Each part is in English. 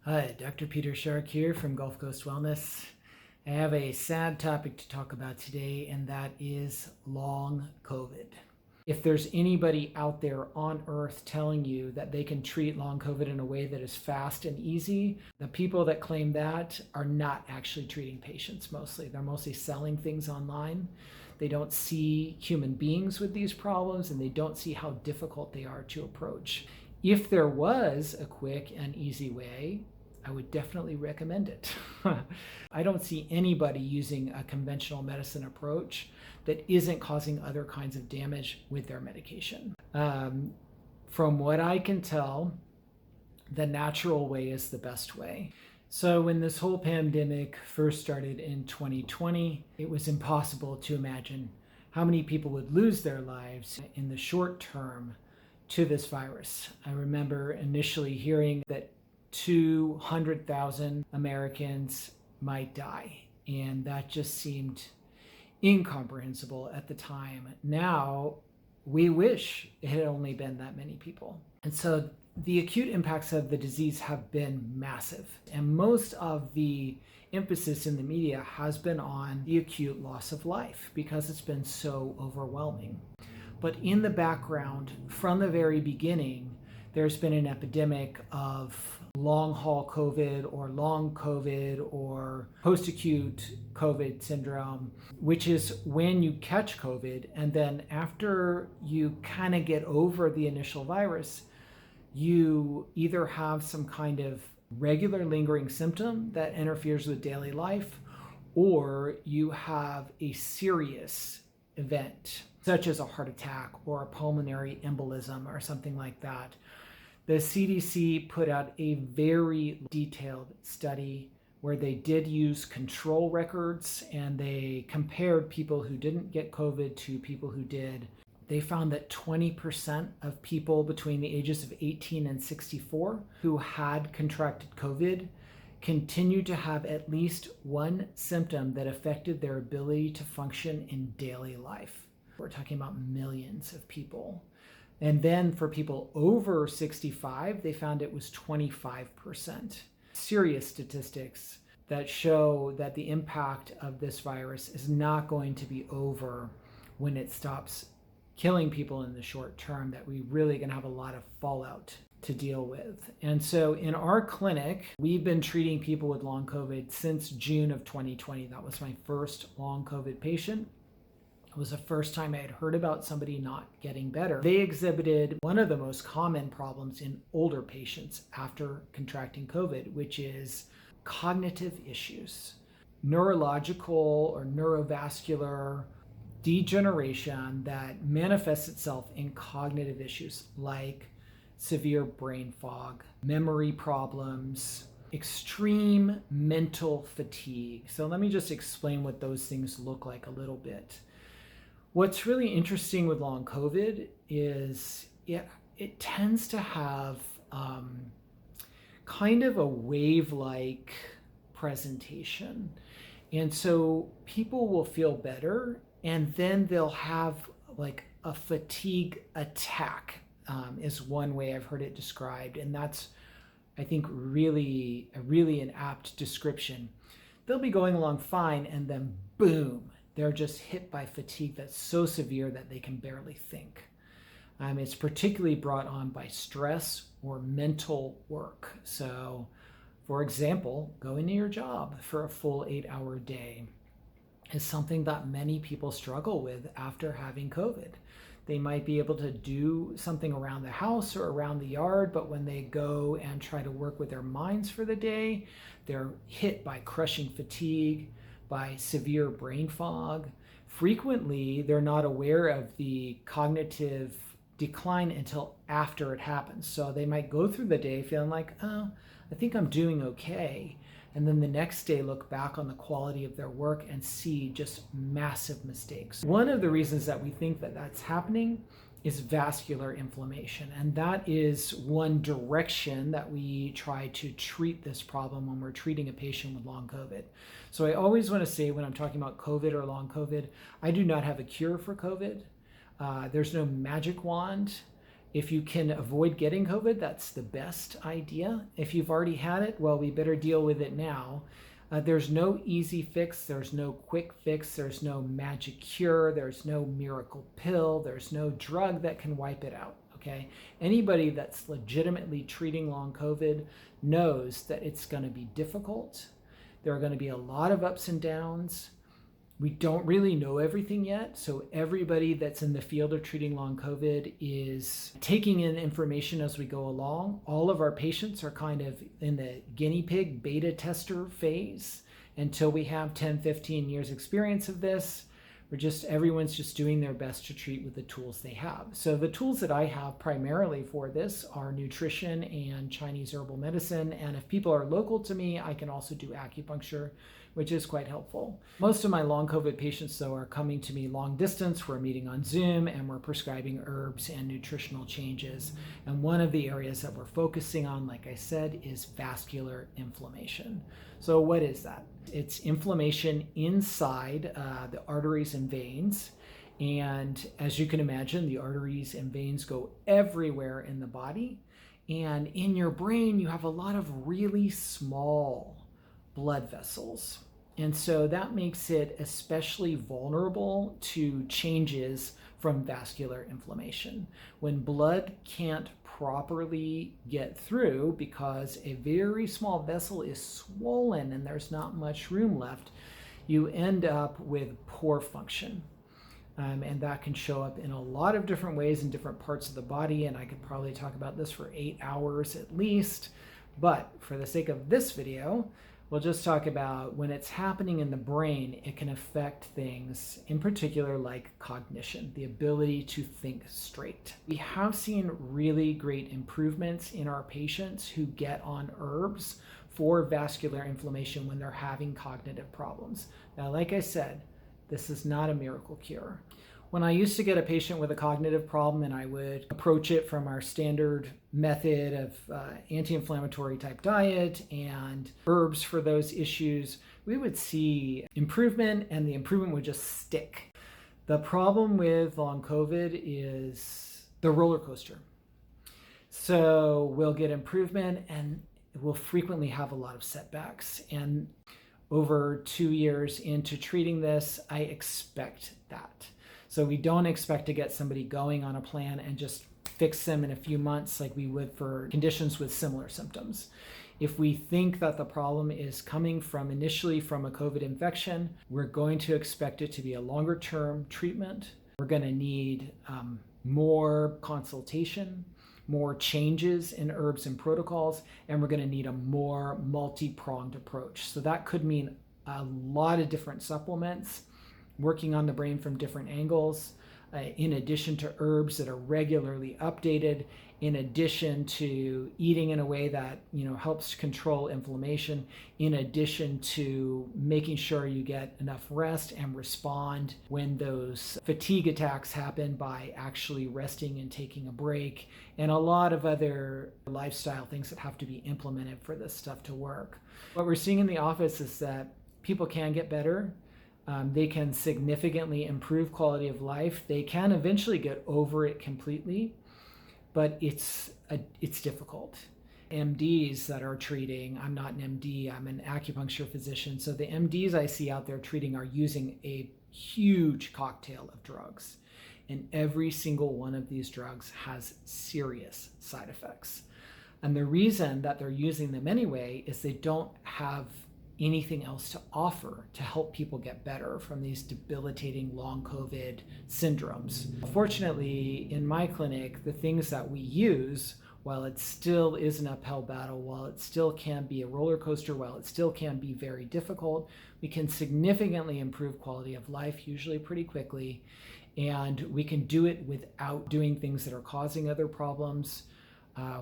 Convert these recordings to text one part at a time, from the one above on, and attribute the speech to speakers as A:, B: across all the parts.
A: Hi, Dr. Peter Shark here from Gulf Coast Wellness. I have a sad topic to talk about today, and that is long COVID. If there's anybody out there on earth telling you that they can treat long COVID in a way that is fast and easy, the people that claim that are not actually treating patients mostly. They're mostly selling things online. They don't see human beings with these problems, and they don't see how difficult they are to approach. If there was a quick and easy way, I would definitely recommend it. I don't see anybody using a conventional medicine approach that isn't causing other kinds of damage with their medication. From what I can tell, the natural way is the best way. So when this whole pandemic first started in 2020, it was impossible to imagine how many people would lose their lives in the short term to this virus. I remember initially hearing that 200,000 Americans might die, and that just seemed incomprehensible at the time. Now we wish it had only been that many people. And so the acute impacts of the disease have been massive, and most of the emphasis in the media has been on the acute loss of life because it's been so overwhelming. But in the background, from the very beginning, there's been an epidemic of long haul COVID or long COVID or post-acute COVID syndrome, which is when you catch COVID and then after you kind of get over the initial virus, you either have some kind of regular lingering symptom that interferes with daily life, or you have a serious event such as a heart attack or a pulmonary embolism or something like that. The CDC put out a very detailed study where they did use control records and they compared people who didn't get COVID to people who did. They found that 20% of people between the ages of 18 and 64 who had contracted COVID continued to have at least one symptom that affected their ability to function in daily life. We're talking about millions of people. And then for people over 65, they found it was 25%. Serious statistics that show that the impact of this virus is not going to be over when it stops killing people in the short term, that we really going to have a lot of fallout to deal with. And so in our clinic, we've been treating people with long COVID since June of 2020. That was my first long COVID patient. It was the first time I had heard about somebody not getting better. They exhibited one of the most common problems in older patients after contracting COVID, which is cognitive issues, neurological or neurovascular degeneration that manifests itself in cognitive issues like severe brain fog, memory problems, extreme mental fatigue. So let me just explain what those things look like a little bit. What's really interesting with long COVID is it tends to have kind of a wave-like presentation. And so people will feel better and then they'll have like a fatigue attack is one way I've heard it described. And that's, I think, really an apt description. They'll be going along fine and then boom, they're just hit by fatigue that's so severe that they can barely think. It's particularly brought on by stress or mental work. So, for example, going to your job for a full 8-hour day is something that many people struggle with after having COVID. They might be able to do something around the house or around the yard, but when they go and try to work with their minds for the day, they're hit by crushing fatigue, by severe brain fog. Frequently, they're not aware of the cognitive decline until after it happens. So they might go through the day feeling like, oh, I think I'm doing okay. And then the next day look back on the quality of their work and see just massive mistakes. One of the reasons that we think that that's happening is vascular inflammation. And that is one direction that we try to treat this problem when we're treating a patient with long COVID. So I always want to say when I'm talking about COVID or long COVID, I do not have a cure for COVID. There's no magic wand. If you can avoid getting COVID, that's the best idea. If you've already had it, well, we better deal with it now. There's no easy fix. There's no quick fix. There's no magic cure. There's no miracle pill. There's no drug that can wipe it out. Okay. Anybody that's legitimately treating long COVID knows that it's going to be difficult. There are going to be a lot of ups and downs. We don't really know everything yet. So everybody that's in the field of treating long COVID is taking in information as we go along. All of our patients are kind of in the guinea pig beta tester phase until we have 10, 15 years experience of this. Everyone's just doing their best to treat with the tools they have. So the tools that I have primarily for this are nutrition and Chinese herbal medicine. And if people are local to me, I can also do acupuncture, which is quite helpful. Most of my long COVID patients, though, are coming to me long distance. We're meeting on Zoom and we're prescribing herbs and nutritional changes. And one of the areas that we're focusing on, like I said, is vascular inflammation. So what is that? It's inflammation inside the arteries and veins. And as you can imagine, the arteries and veins go everywhere in the body. And in your brain, you have a lot of really small blood vessels. And so that makes it especially vulnerable to changes from vascular inflammation. When blood can't properly get through because a very small vessel is swollen and there's not much room left, you end up with poor function. And that can show up in a lot of different ways in different parts of the body. And I could probably talk about this for 8 hours at least. But for the sake of this video, we'll just talk about when it's happening in the brain, it can affect things in particular like cognition, the ability to think straight. We have seen really great improvements in our patients who get on herbs for vascular inflammation when they're having cognitive problems. Now, like I said, this is not a miracle cure. When I used to get a patient with a cognitive problem and I would approach it from our standard method of anti-inflammatory type diet and herbs for those issues, we would see improvement and the improvement would just stick. The problem with long COVID is the roller coaster. So we'll get improvement and we'll frequently have a lot of setbacks. And over 2 years into treating this, I expect that. So we don't expect to get somebody going on a plan and just fix them in a few months like we would for conditions with similar symptoms. If we think that the problem is coming from initially from a COVID infection, we're going to expect it to be a longer term treatment. We're going to need more consultation, more changes in herbs and protocols, and we're going to need a more multi-pronged approach. So that could mean a lot of different supplements, working on the brain from different angles, in addition to herbs that are regularly updated, in addition to eating in a way that helps control inflammation, in addition to making sure you get enough rest and respond when those fatigue attacks happen by actually resting and taking a break, and a lot of other lifestyle things that have to be implemented for this stuff to work. What we're seeing in the office is that people can get better. They can significantly improve quality of life. They can eventually get over it completely, but it's difficult. MDs that are treating, I'm not an MD, I'm an acupuncture physician. So the MDs I see out there treating are using a huge cocktail of drugs. And every single one of these drugs has serious side effects. And the reason that they're using them anyway is they don't have anything else to offer to help people get better from these debilitating long COVID syndromes. Fortunately, in my clinic, the things that we use, while it still is an uphill battle, while it still can be a roller coaster, while it still can be very difficult, we can significantly improve quality of life, usually pretty quickly, and we can do it without doing things that are causing other problems.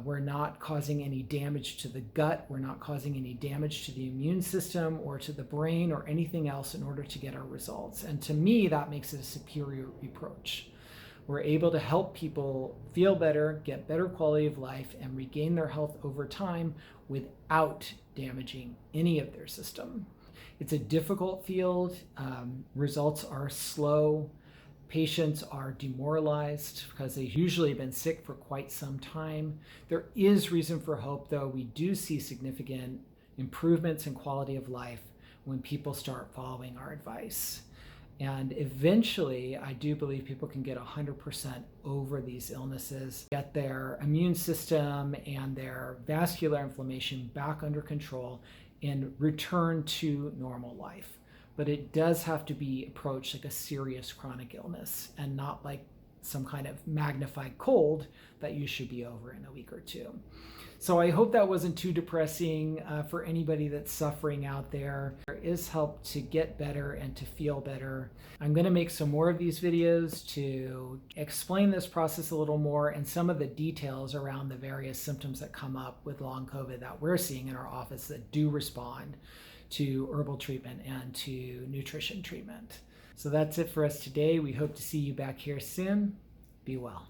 A: We're not causing any damage to the gut. We're not causing any damage to the immune system or to the brain or anything else in order to get our results. And to me, that makes it a superior approach. We're able to help people feel better, get better quality of life, and regain their health over time without damaging any of their system. It's a difficult field. Results are slow. Patients are demoralized because they've usually been sick for quite some time. There is reason for hope, though. We do see significant improvements in quality of life when people start following our advice. And eventually, I do believe people can get 100% over these illnesses, get their immune system and their vascular inflammation back under control, and return to normal life. But it does have to be approached like a serious chronic illness and not like some kind of magnified cold that you should be over in a week or two. So I hope that wasn't too depressing for anybody that's suffering out there. There is help to get better and to feel better. I'm going to make some more of these videos to explain this process a little more and some of the details around the various symptoms that come up with long COVID that we're seeing in our office that do respond to herbal treatment and to nutrition treatment. So that's it for us today. We hope to see you back here soon. Be well.